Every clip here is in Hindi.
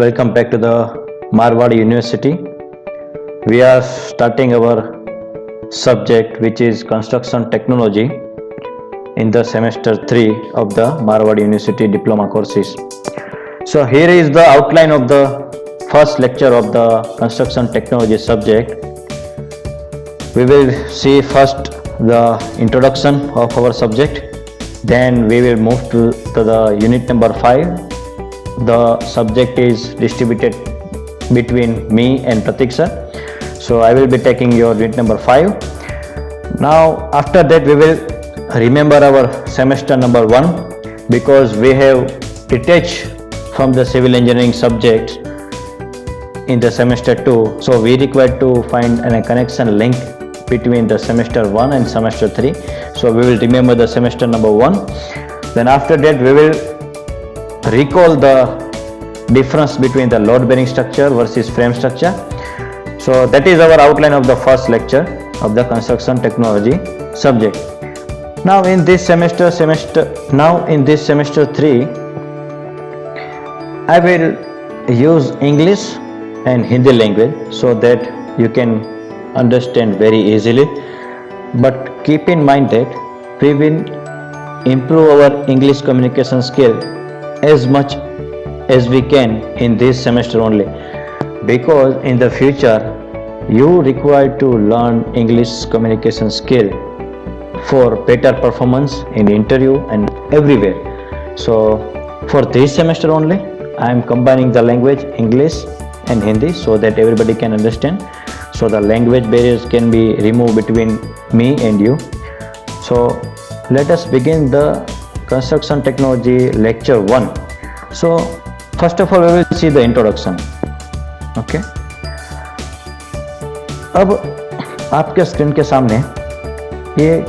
Welcome back to the Marwadi University. We are starting our subject which is construction technology in the semester 3 of the Marwadi University diploma courses. So here is the outline of the first lecture of the construction technology subject. We will see first the introduction of our subject, then we will move to the unit number 5. The subject is distributed between me and Pratik sir. So I will be taking your unit number 5. Now after that we will remember our semester number 1 because we have detached from the civil engineering subject in the semester 2. So we require to find a connection link between the semester 1 and semester 3. So we will remember the semester number 1. Then after that we will recall the difference between the load bearing structure versus frame structure. So that is our outline of the first lecture of the construction technology subject. Now in this semester 3 I will use English and Hindi language so that you can understand very easily, but keep in mind that we will improve our English communication skill as much as we can in this semester only, because in the future you require to learn English communication skill for better performance in interview and everywhere. So for this semester only I am combining the language English and Hindi so that everybody can understand, so the language barriers can be removed between me and you. So let us begin the construction technology lecture 1. So first of all we will see the introduction. Okay, अब आपके स्क्रीन के सामने ये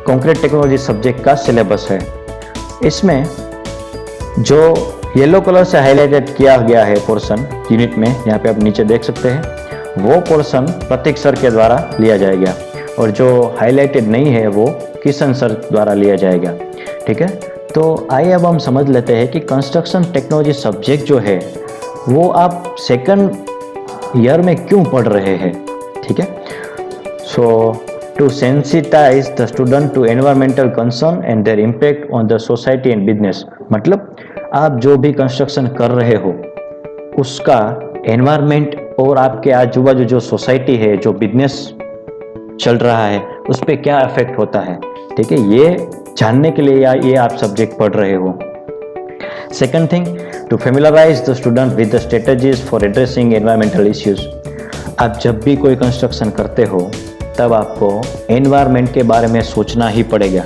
कंक्रीट टेक्नोलॉजी सब्जेक्ट का सिलेबस है. इसमें जो येलो कलर से हाईलाइटेड किया गया है पोर्शन यूनिट में, यहाँ पे आप नीचे देख सकते हैं, वो पोर्शन प्रतीक सर के द्वारा लिया जाएगा और जो हाईलाइटेड नहीं है वो किशन सर द्वारा लिया जाएगा. ठीक है, तो आइए अब हम समझ लेते हैं कि कंस्ट्रक्शन टेक्नोलॉजी सब्जेक्ट जो है वो आप सेकंड ईयर में क्यों पढ़ रहे हैं. ठीक है, so to sensitise the student to environmental concern and their impact on the society and business. मतलब आप जो भी कंस्ट्रक्शन कर रहे हो उसका एनवायरमेंट और आपके आजू बाजू जो सोसाइटी है, जो बिजनेस चल रहा है, उस पर क्या इफेक्ट होता है. ठीक है, ये जानने के लिए ये आप सब्जेक्ट पढ़ रहे हो. Second thing, to familiarize the student with the strategies for addressing environmental issues. आप जब भी कोई कंस्ट्रक्शन करते हो तब आपको एनवायरमेंट के बारे में सोचना ही पड़ेगा,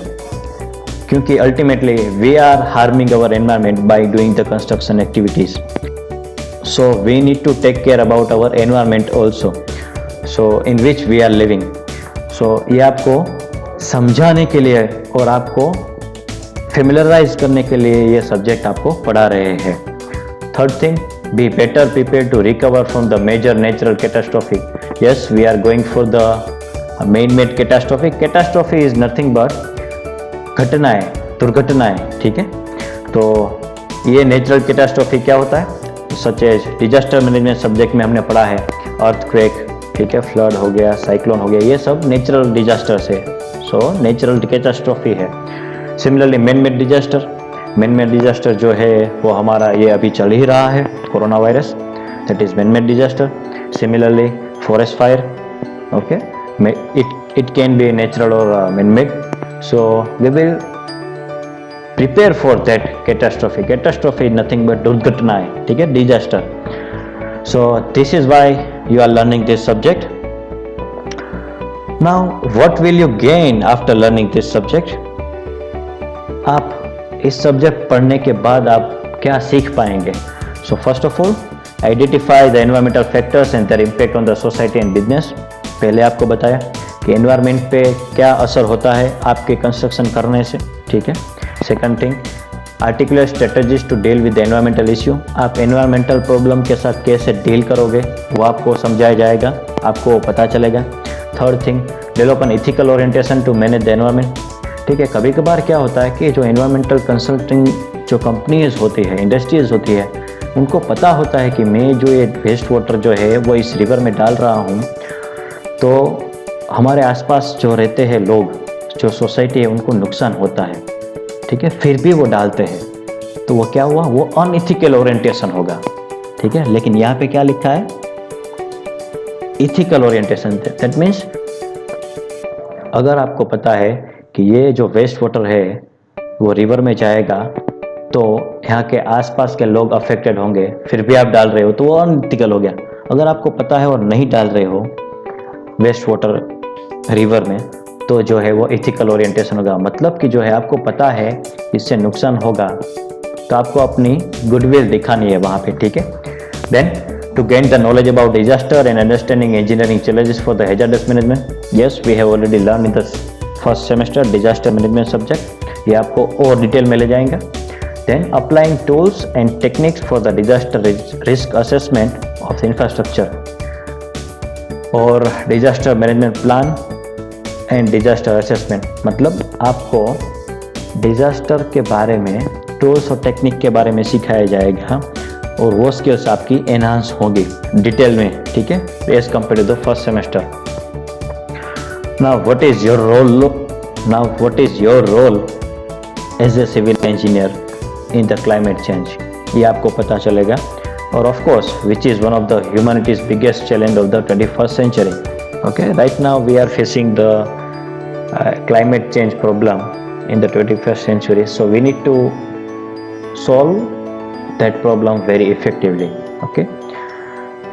क्योंकि ultimately we are harming our environment by doing the construction activities. So we need to take care about our environment also, so in which we are living. So ये आपको समझाने के लिए और आपको फेमिलराइज करने के लिए ये सब्जेक्ट आपको पढ़ा रहे हैं. Third thing, be better prepare to recover from the major natural catastrophe. Yes, we are going for the man made catastrophe. Catastrophe is nothing but घटनाएं, दुर्घटनाएं. ठीक है, तो ये नेचुरल कैटास्ट्रोफी क्या होता है, such as disaster management subject में हमने पढ़ा है. अर्थक्वेक, ठीक है, फ्लड हो गया, साइक्लोन हो गया, ये सब नेचुरल डिजास्टर्स है. सो नेचुरल कैटास्ट्रोफी है. Similarly man made disaster, man made disaster जो है वो हमारा ये अभी चल ही रहा है, corona virus, that is man made disaster. Similarly forest fire, okay, it can be natural और man made. So we will prepare for that catastrophe. Catastrophe is nothing but दुर्घटनाएं. ठीक है, disaster. So this is why you are learning this subject. Now what will you gain after learning this subject? आप इस सब्जेक्ट पढ़ने के बाद आप क्या सीख पाएंगे. So first of all, identify the environmental factors and their impact on the society and business. पहले आपको बताया कि एनवायरनमेंट पे क्या असर होता है आपके कंस्ट्रक्शन करने से. ठीक है. Second thing, articulate strategies to deal with environmental issue. आप एनवायरमेंटल प्रॉब्लम के साथ कैसे डील करोगे वो आपको समझाया जाएगा, आपको पता चलेगा. Third thing, develop an ethical orientation to manage the environment. ठीक है, कभी कभार क्या होता है कि जो एनवायरमेंटल कंसल्टिंग जो कंपनीज होती है, इंडस्ट्रीज होती है, उनको पता होता है कि मैं जो ये वेस्ट वाटर जो है वो इस रिवर में डाल रहा हूँ, तो हमारे आसपास जो रहते हैं लोग, जो सोसाइटी है, उनको नुकसान होता है, ठीक है, फिर भी वो डालते हैं, तो वो क्या हुआ, वो अनइथिकल ओरिएंटेशन होगा, ठीक है। लेकिन यहाँ पे क्या लिखा है, इथिकल ओरिएंटेशन। दैट मीन्स अगर आपको पता है कि ये जो वेस्ट वाटर है वो रिवर में जाएगा, तो यहाँ के आसपास के लोग अफेक्टेड होंगे, फिर भी आप डाल रहे हो, तो वो अनइथिकल हो गया। अगर आपको पता है और नहीं डाल रहे हो वेस्ट वाटर रिवर में, तो जो है वो इथिकल ओरिएंटेशन होगा। मतलब कि जो है आपको पता है इससे नुकसान होगा, तो आपको अपनी गुडविल दिखानी है वहाँ पे, ठीक है। Then to gain the knowledge about disaster and understanding engineering challenges for the hazardous management. Yes, we have already learned in the first semester disaster management subject. ये आपको और डिटेल में ले जाएंगे. Then applying tools and techniques for the disaster risk assessment of the infrastructure और disaster management plan and disaster assessment. मतलब आपको डिजास्टर के बारे में टूल्स और टेक्निक के बारे में सिखाया जाएगा और वो स्किल्स आपकी एनहांस होगी डिटेल में, ठीक है, as compare to the first semester. Now what is your role as a civil engineer in the climate change, ये आपको पता चलेगा। और of course which is one of the humanity's biggest challenge of the 21st century. Okay, right now we are facing the climate change problem in the 21st century, so we need to solve that problem very effectively. Okay,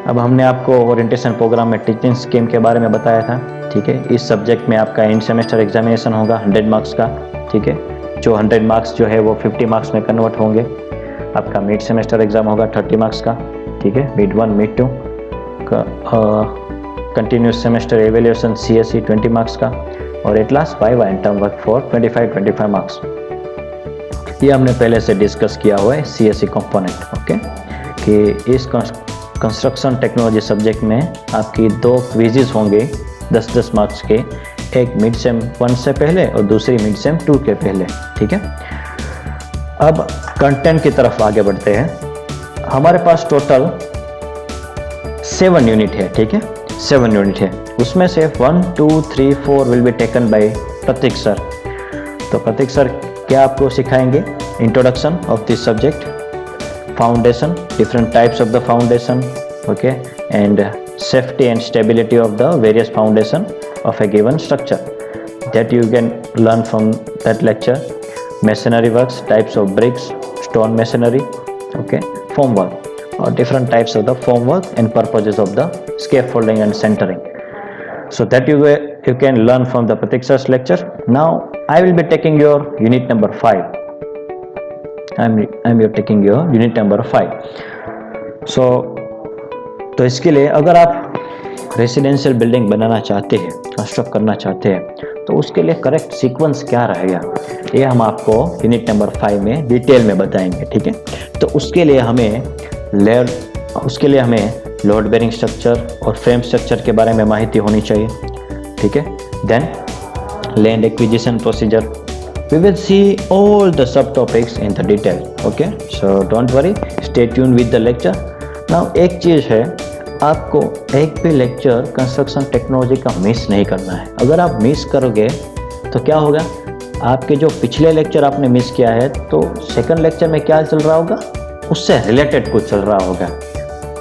अब हमने आपको ओरिएंटेशन प्रोग्राम में टीचिंग स्कीम के बारे में बताया था, ठीक है। इस सब्जेक्ट में आपका एंड सेमेस्टर एग्जामिनेशन होगा 100 मार्क्स का, ठीक है। जो 100 मार्क्स जो है वो 50 मार्क्स में कन्वर्ट होंगे। आपका मिड सेमेस्टर एग्जाम होगा 30 मार्क्स का, ठीक है, मिड 1 मिड 2 का, continuous semester evaluation CSE 20 marks का, और at last viva and term work for 25 marks. ये हमने पहले से डिस्कस किया हुआ है CSE कंपोनेंट, ओके, कि इस कंस्ट्रक्शन टेक्नोलॉजी सब्जेक्ट में आपकी 2 क्विजेज होंगे 10-10 मार्क्स के, एक मिड सेम 1 से पहले और दूसरी मिड सेम 2 के पहले, ठीक है। अब कंटेंट की तरफ आगे बढ़ते हैं। हमारे पास टोटल 7 यूनिट है, ठीक है, 7 यूनिट है। उसमें से 1, 2, 3, 4 will be taken by Prateek sir. तो प्रतीक सर क्या आपको सिखाएंगे, introduction of this subject, foundation, different types of the foundation, okay, and safety and stability of the various foundation of a given structure that you can learn from that lecture. Masonry works, types of bricks, stone masonry, okay, form work और different types of the form work and purposes of the scaffolding and centering, so that you can learn from the Pratik sir's lecture. Now I will be taking your unit number 5. I'm taking your unit number 5. So तो इसके लिए अगर आप रेसिडेंशियल बिल्डिंग बनाना चाहते हैं, कंस्ट्रक्ट करना चाहते हैं, तो उसके लिए करेक्ट सीक्वेंस क्या रहेगा, ये हम आपको यूनिट नंबर 5 में डिटेल में बताएंगे, ठीक है। तो उसके लिए हमें लोड बेरिंग स्ट्रक्चर और फ्रेम स्ट्रक्चर के बारे में माहिती होनी चाहिए, ठीक है। Then land acquisition procedure, we will see all the sub topics in the detail, okay, so don't worry, stay tune with the lecture. नाउ एक चीज़ है, आपको एक भी लेक्चर कंस्ट्रक्शन टेक्नोलॉजी का मिस नहीं करना है। अगर आप मिस करोगे तो क्या होगा, आपके जो पिछले लेक्चर आपने मिस किया है, तो सेकंड लेक्चर में क्या चल रहा होगा, उससे रिलेटेड कुछ चल रहा होगा,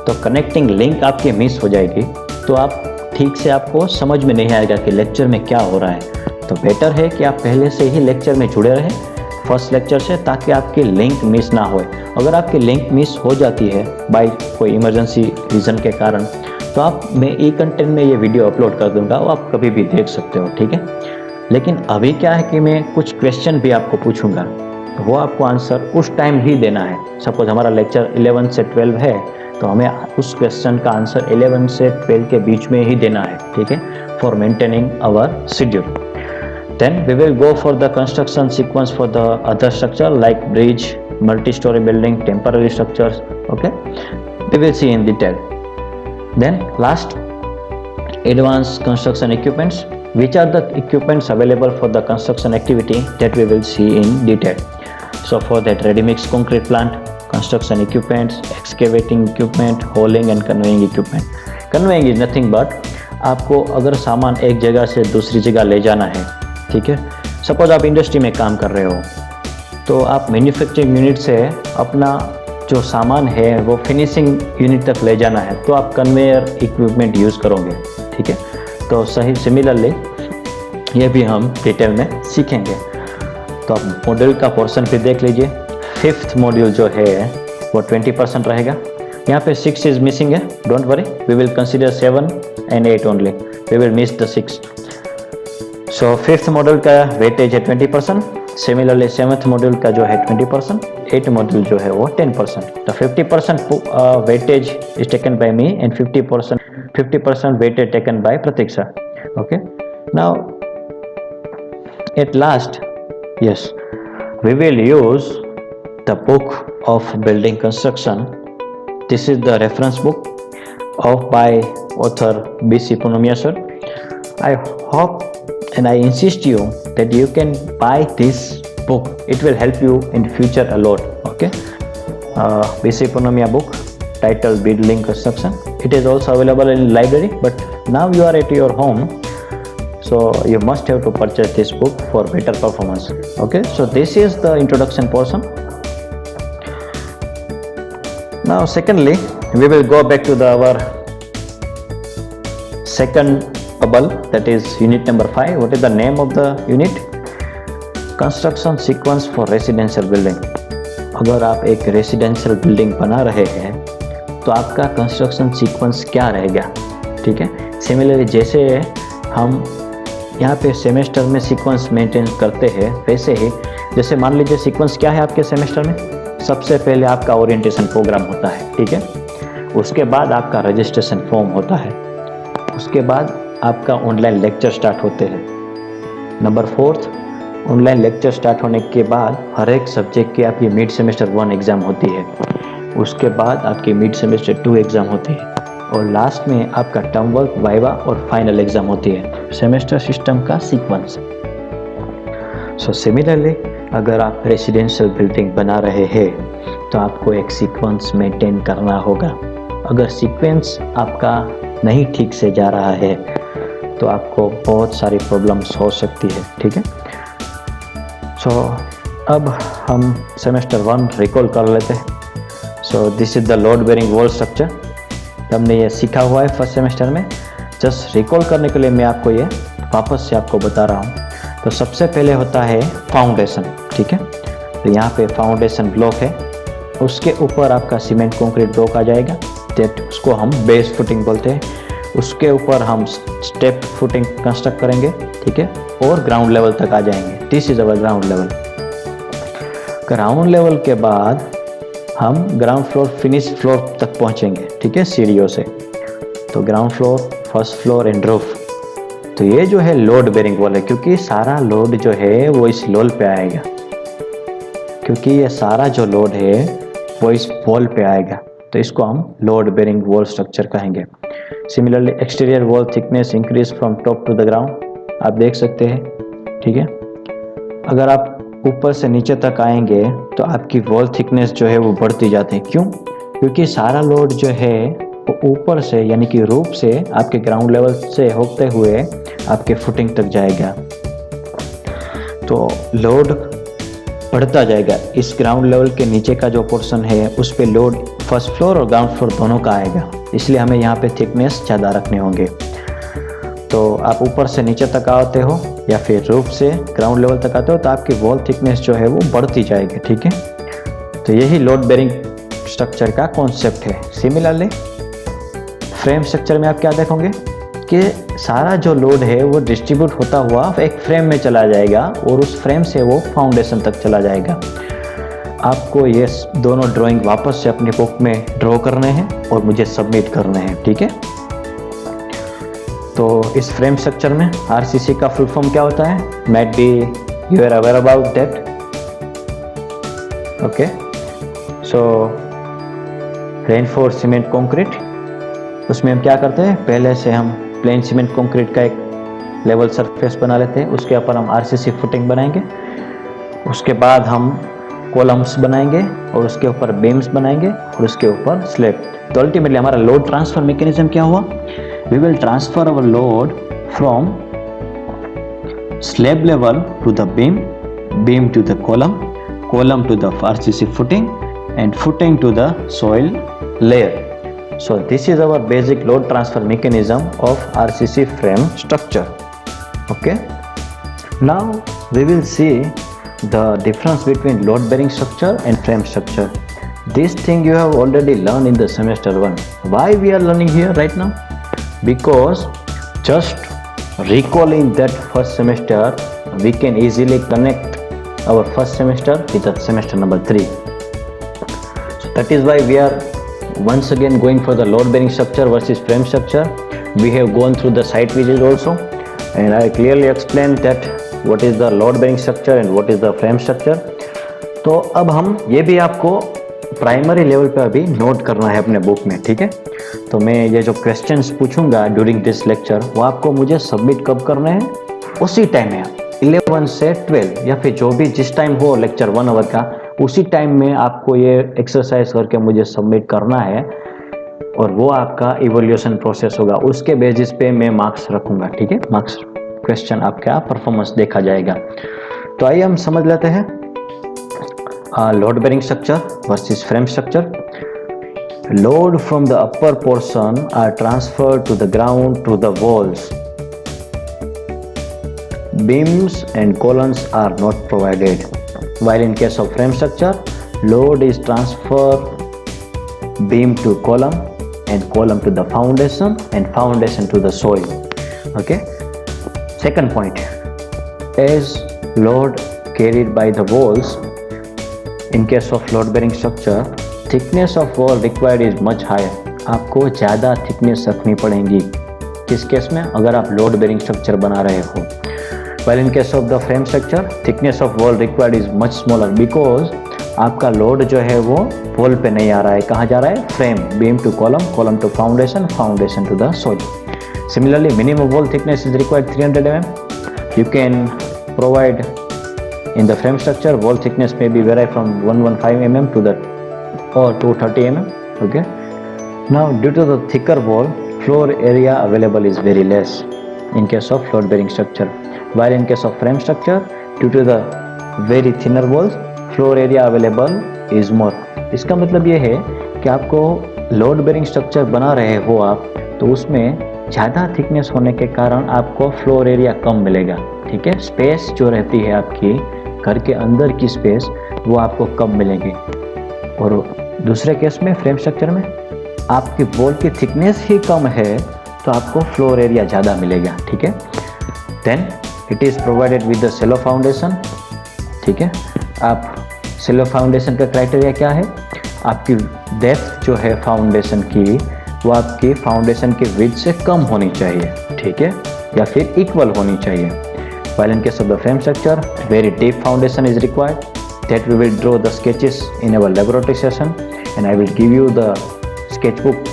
तो कनेक्टिंग लिंक आपकी मिस हो जाएगी, तो आप ठीक से आपको समझ में नहीं आएगा कि लेक्चर में क्या हो रहा है। तो बेटर है कि आप पहले से ही लेक्चर में जुड़े रहें फर्स्ट लेक्चर से, ताकि आपकी लिंक मिस ना हो। अगर आपकी लिंक मिस हो जाती है बाय कोई इमरजेंसी रीज़न के कारण, तो मैं ई कंटेंट में ये वीडियो अपलोड कर दूंगा, वो आप कभी भी देख सकते हो, ठीक है। लेकिन अभी क्या है कि मैं कुछ क्वेश्चन भी आपको पूछूंगा, वो आपको आंसर उस टाइम ही देना है। सपोज हमारा लेक्चर 11 से 12 है, तो हमें उस क्वेश्चन का आंसर 11 से 12 के बीच में ही देना है, ठीक है, for maintaining our schedule. Then we will go for the construction sequence for the other structure like bridge, multi storey building, temporary structures, okay, we will see in detail. Then last, advance construction equipments, which are the equipments available for the construction activity that we will see in detail. So for that, ready mix concrete plant, construction equipments, excavating equipment, hauling and conveying equipment. Conveying is nothing but आपको अगर सामान एक जगह से दूसरी जगह ले जाना है, ठीक है, सपोज आप इंडस्ट्री में काम कर रहे हो, तो आप मैन्युफैक्चरिंग यूनिट से अपना जो सामान है वो फिनिशिंग यूनिट तक ले जाना है, तो आप कन्वेयर इक्विपमेंट यूज़ करोगे, ठीक है। तो सही सिमिलरली ये भी हम डिटेल में सीखेंगे। तो आप मॉड्यूल का पोर्शन फिर देख लीजिए। 5th मॉड्यूल जो है वो 20% रहेगा। यहाँ पे 6 इज मिसिंग है, don't worry, we will consider 7 and 8 only, we will miss the 6। So 5th module का वेटेज है 20%, सिमिलरली 7th मॉड्यूल का जो है 20%, 8th मॉड्यूल जो है वो 10%। तो 50% weightage is taken by me and 50% weightage taken by Pratiksha. Okay, now at last, yes, we will use the book of building construction. This is the reference book by author B.C. Punnamia sir. I hope and I insist you that you can buy this book. It will help you in future a lot. Okay, B.C. Punnamia book titled Building Construction. It is also available in library, but now you are at your home, so you must have to purchase this book for better performance. Okay, so this is the introduction portion. Now secondly, we will go back to our second bubble, that is unit number 5. What is the name of the unit? Construction sequence for residential building. अगर आप एक रेसिडेंशियल बिल्डिंग बना रहे हैं तो आपका कंस्ट्रक्शन सीक्वेंस क्या रहेगा, ठीक है। सिमिलरली जैसे हम यहाँ पे सेमेस्टर में सीक्वेंस मेंटेन करते हैं, वैसे ही जैसे मान लीजिए सीक्वेंस क्या है आपके सेमेस्टर में, सबसे पहले आपका ओरिएंटेशन प्रोग्राम होता है, ठीक है। उसके बाद आपका रजिस्ट्रेशन फॉर्म होता है, उसके बाद आपका ऑनलाइन लेक्चर स्टार्ट होते हैं। नंबर 4, ऑनलाइन लेक्चर स्टार्ट होने के बाद हर एक सब्जेक्ट की आपकी मिड सेमेस्टर 1 एग्ज़ाम होती है, उसके बाद आपकी मिड सेमेस्टर 2 एग्ज़ाम होती है, और लास्ट में आपका टर्म वर्क, वाइवा और फाइनल एग्ज़ाम होती है। सेमेस्टर सिस्टम का सीक्वेंस। सो सिमिलरली अगर आप रेसिडेंशियल बिल्डिंग बना रहे हैं तो आपको एक सीक्वेंस मेंटेन करना होगा। अगर सीक्वेंस आपका नहीं ठीक से जा रहा है तो आपको बहुत सारी प्रॉब्लम्स हो सकती है, ठीक है। सो अब हम सेमेस्टर 1 रिकॉल कर लेते हैं। So this is the load bearing wall structure. हमने ये सीखा हुआ है फर्स्ट सेमेस्टर में, जस्ट रिकॉल करने के लिए मैं आपको ये वापस से आपको बता रहा हूँ। तो सबसे पहले होता है फाउंडेशन, ठीक है। तो यहाँ पे फाउंडेशन ब्लॉक है, उसके ऊपर आपका सीमेंट कंक्रीट ब्लॉक आ जाएगा, दैट उसको हम बेस फुटिंग बोलते हैं। उसके ऊपर हम स्टेप फुटिंग कंस्ट्रक्ट करेंगे, ठीक है, और ग्राउंड लेवल तक आ जाएंगे। This is our ground level. Ground level के बाद हम ग्राउंड फ्लोर फिनिश फ्लोर तक पहुंचेंगे, ठीक है, सीढ़ियों से। तो ground floor, first floor and roof. तो ये जो है लोड बेरिंग वॉल है, क्योंकि सारा लोड जो है वो इस वॉल पे आएगा, क्योंकि ये सारा जो लोड है वो इस वॉल पे आएगा, तो इसको हम लोड बेरिंग वॉल स्ट्रक्चर कहेंगे। Similarly exterior wall thickness increase from top to the ground, आप देख सकते हैं, ठीक है। अगर आप ऊपर से नीचे तक आएंगे तो आपकी वॉल थिकनेस जो है वो बढ़ती जाती है। क्यों? क्योंकि सारा लोड जो है वो ऊपर से यानी कि रूफ से आपके ग्राउंड लेवल से होते हुए आपके फुटिंग तक जाएगा, तो लोड बढ़ता जाएगा। इस ग्राउंड लेवल के नीचे का जो पोर्शन है उस पे लोड फर्स्ट फ्लोर और ग्राउंड फ्लोर दोनों का आएगा, इसलिए हमें यहाँ पे थिकनेस ज़्यादा रखने होंगे। तो आप ऊपर से नीचे तक आते हो या फिर रूफ से ग्राउंड लेवल तक आते हो तो आपकी वॉल थिकनेस जो है वो बढ़ती जाएगी, ठीक है। तो यही लोड बेरिंग स्ट्रक्चर का कॉन्सेप्ट है। सिमिलरली फ्रेम स्ट्रक्चर में आप क्या देखोगे कि सारा जो लोड है वो डिस्ट्रीब्यूट होता हुआ एक फ्रेम में चला जाएगा और उस फ्रेम से वो फाउंडेशन तक चला जाएगा। आपको ये दोनों ड्राइंग वापस से अपनी बुक में ड्रॉ करने हैं और मुझे सबमिट करने हैं, ठीक है। तो इस फ्रेम स्ट्रक्चर में आरसीसी का फुल फॉर्म क्या होता है? Might be you are aware about that. Okay, so reinforce cement concrete, उसमें हम क्या करते हैं, पहले से हम प्लेन सीमेंट कंक्रीट का एक लेवल सरफेस बना लेते हैं, उसके ऊपर हम आरसीसी फुटिंग बनाएंगे, उसके बाद हम कॉलम्स बनाएंगे और उसके ऊपर बीम्स बनाएंगे और उसके ऊपर स्लैब। तो अल्टीमेटली हमारा लोड ट्रांसफर मैकेनिज्म क्या हुआ? We will transfer our load from slab level to the beam to the column to the RCC footing, and footing to the soil layer. So this is our basic load transfer mechanism of RCC frame structure. Okay. Now we will see the difference between load bearing structure and frame structure. This thing you have already learned in the semester 1. Why we are learning here right now? Because just recalling that first semester, we can easily connect our first semester with the semester number 3. So that is why we are once again going for the load bearing structure versus frame structure. We have gone through the site visit also, and I clearly explained that what is the load bearing structure and what is the frame structure. तो अब हम ये भी आपको प्राइमरी लेवल पे अभी नोट करना है अपने बुक में, ठीक है? तो मैं ये जो क्वेश्चंस पूछूंगा ड्यूरिंग दिस लेक्चर, वो आपको मुझे सबमिट कब करने हैं? उसी टाइम में 11 से 12 या फिर जो भी जिस टाइम हो लेक्चर 1 आवर का, उसी टाइम में आपको ये एक्सरसाइज करके मुझे सबमिट करना है और वो आपका इवोल्यूशन प्रोसेस होगा। उसके बेसिस पे मैं मार्क्स रखूंगा, ठीक है? मार्क्स क्वेश्चन आपका परफॉर्मेंस देखा जाएगा। तो आइए हम समझ लेते हैं load bearing structure versus frame structure. Load from the upper portion are transferred to the ground to the walls. Beams and columns are not provided. While in case of frame structure, load is transferred beam to column and column to the foundation and foundation to the soil. Okay. Second point, as load carried by the walls, in case of load bearing structure, thickness of wall required is much higher. आपको ज़्यादा थिकनेस रखनी पड़ेगी किस केस में? अगर आप लोड बेरिंग स्ट्रक्चर बना रहे हो। While in case of the frame structure, thickness of wall required is much smaller because आपका लोड जो है वो वॉल पे नहीं आ रहा है, कहाँ जा रहा है? Frame, beam to column, column to foundation, foundation to the soil. Similarly, minimum wall thickness is required 300 mm. You can provide in the frame structure, wall thickness may be vary from 115 mm to that or 230 mm. Okay. Now, due to the thicker wall, floor area available is very less in case of load bearing structure. While in case of frame structure, due to the very thinner walls, floor area available is more. इसका मतलब ये है कि आपको लोड बेरिंग स्ट्रक्चर बना रहे हो आप, तो उसमें ज़्यादा थिकनेस होने के कारण आपको फ्लोर एरिया कम मिलेगा, ठीक है? स्पेस जो रहती है आपकी घर के अंदर की स्पेस, वो आपको कम मिलेगी। और दूसरे केस में फ्रेम स्ट्रक्चर में आपकी वॉल की थिकनेस ही कम है, तो आपको फ्लोर एरिया ज़्यादा मिलेगा, ठीक है? Then it is provided with the shallow foundation, ठीक है? आप सेलो फाउंडेशन का क्राइटेरिया क्या है? आपकी डेप्थ जो है फाउंडेशन की, वो आपकी फाउंडेशन की विड्थ से कम होनी चाहिए, ठीक है? या फिर इक्वल होनी चाहिए। While in case of the frame structure, very deep foundation is required. That we will draw the sketches in our laboratory session, and I will give you the sketchbook.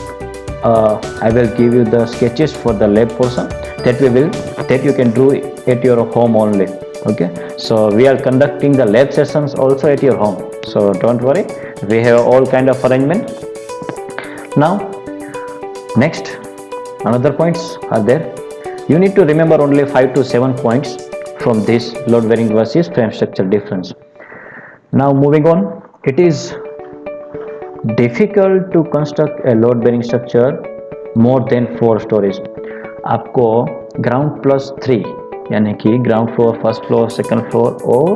I will give you the sketches for the lab portion that you can do at your home only. Okay. So we are conducting the lab sessions also at your home. So don't worry. We have all kind of arrangement. Now, next, another points are there. You need to remember only 5 to 7 points from this load bearing versus frame structure difference. Now moving on, it is difficult to construct a load bearing structure more than 4 stories. आपको ग्राउंड प्लस 3 यानी कि ground floor, first floor, second floor और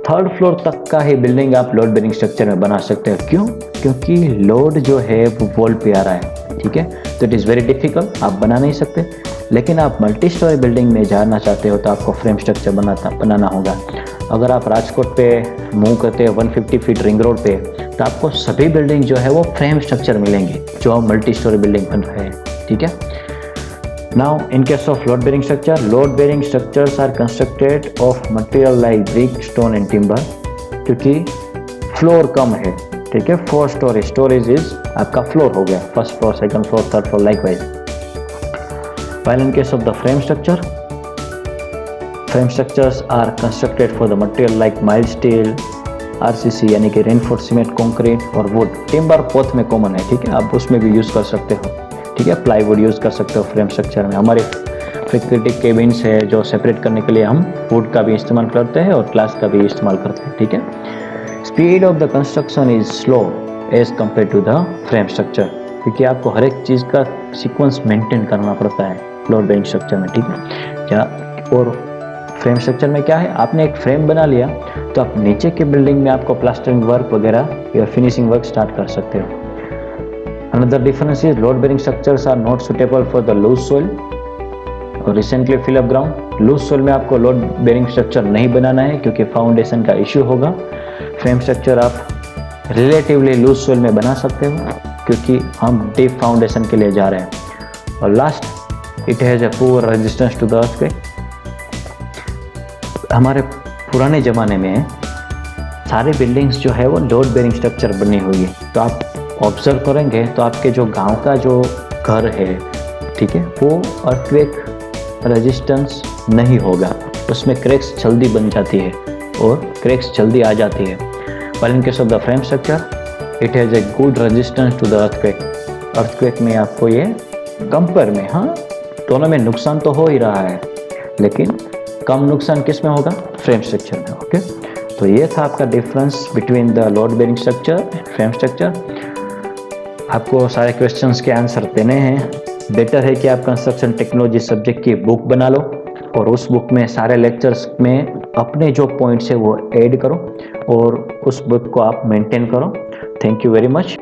थर्ड फ्लोर तक का ही बिल्डिंग आप लोड बेरिंग स्ट्रक्चर में बना सकते हो। क्यों? क्योंकि लोड जो है वो वॉल पे आ रहा है, ठीक है? तो इट इज़ वेरी डिफिकल्ट, आप बना नहीं सकते। लेकिन आप मल्टी स्टोरी बिल्डिंग में जाना चाहते हो तो आपको फ्रेम स्ट्रक्चर बनाना होगा। अगर आप राजकोट पे मूव करते हो 150 फीट रिंग रोड पे, तो आपको सभी बिल्डिंग जो है वो फ्रेम स्ट्रक्चर मिलेंगे जो मल्टी स्टोरी बिल्डिंग बन रहे हैं, ठीक है? Now in case of load bearing structure, load bearing structures are constructed of material like brick, stone and timber, क्योंकि फ्लोर कम है, ठीक है? 4 स्टोरी, स्टोरेज इज आपका फ्लोर हो गया, first floor, second floor, third floor, likewise. While in case of the frame structure, frame structures are constructed for the material like mild steel, RCC यानी कि रेनफोर्स्ड सीमेंट, कंक्रीट और वुड। टिम्बर बोथ में कॉमन है, ठीक है, आप उसमें भी यूज़ कर सकते हो, ठीक है। प्लाईवुड यूज़ कर सकते हो फ्रेम स्ट्रक्चर में। हमारे फैकल्टी केबिन्स है जो सेपरेट करने के लिए हम वुड का भी इस्तेमाल करते हैं और ग्लास का भी इस्तेमाल करते हैं, ठीक है। Speed of the construction is slow as compare to the frame structure, क्योंकि आपको हर एक चीज़ का सीक्वेंस मेंटेन करना पड़ता है लोड बेयरिंग स्ट्रक्चर में, ठीक है। क्या और फ्रेम स्ट्रक्चर में क्या है, आपने एक फ्रेम बना लिया तो आप नीचे के बिल्डिंग में आपको प्लास्टरिंग वर्क वगैरह या फिनिशिंग वर्क स्टार्ट कर सकते हो। Another difference is load bearing structures are not suitable for the loose soil और recently fill up ground. Loose soil में आपको लोड बेयरिंग स्ट्रक्चर नहीं बनाना है क्योंकि फाउंडेशन का इश्यू होगा। फ्रेम स्ट्रक्चर आप रिलेटिवली लूज सोइल में बना सकते हो क्योंकि हम डीप फाउंडेशन के लिए जा रहे हैं। और last, it has a poor resistance to the earthquake. हमारे पुराने ज़माने में सारे बिल्डिंग्स जो है वो लोड बेयरिंग स्ट्रक्चर बनी हुई है, तो आप ऑब्जर्व करेंगे तो आपके जो गांव का जो घर है, ठीक है, वो अर्थक्वेक रेजिस्टेंस नहीं होगा, उसमें क्रैक्स जल्दी बन जाती है और क्रैक्स जल्दी आ जाती है। While in case of the frame structure, it has a good resistance to the earthquake. earthquake में आपको ये कंपेयर में, हाँ, दोनों में नुकसान तो हो ही रहा है, लेकिन कम नुकसान किस में होगा, फ्रेम स्ट्रक्चर में, ओके। तो ये था आपका difference between the load bearing structure and frame structure. आपको सारे क्वेश्चंस के आंसर देने हैं। बेटर है कि आप कंस्ट्रक्शन टेक्नोलॉजी सब्जेक्ट की बुक बना लो और उस बुक में सारे लेक्चर्स में अपने जो पॉइंट्स है वो ऐड करो और उस बुक को आप मेंटेन करो। Thank you very much.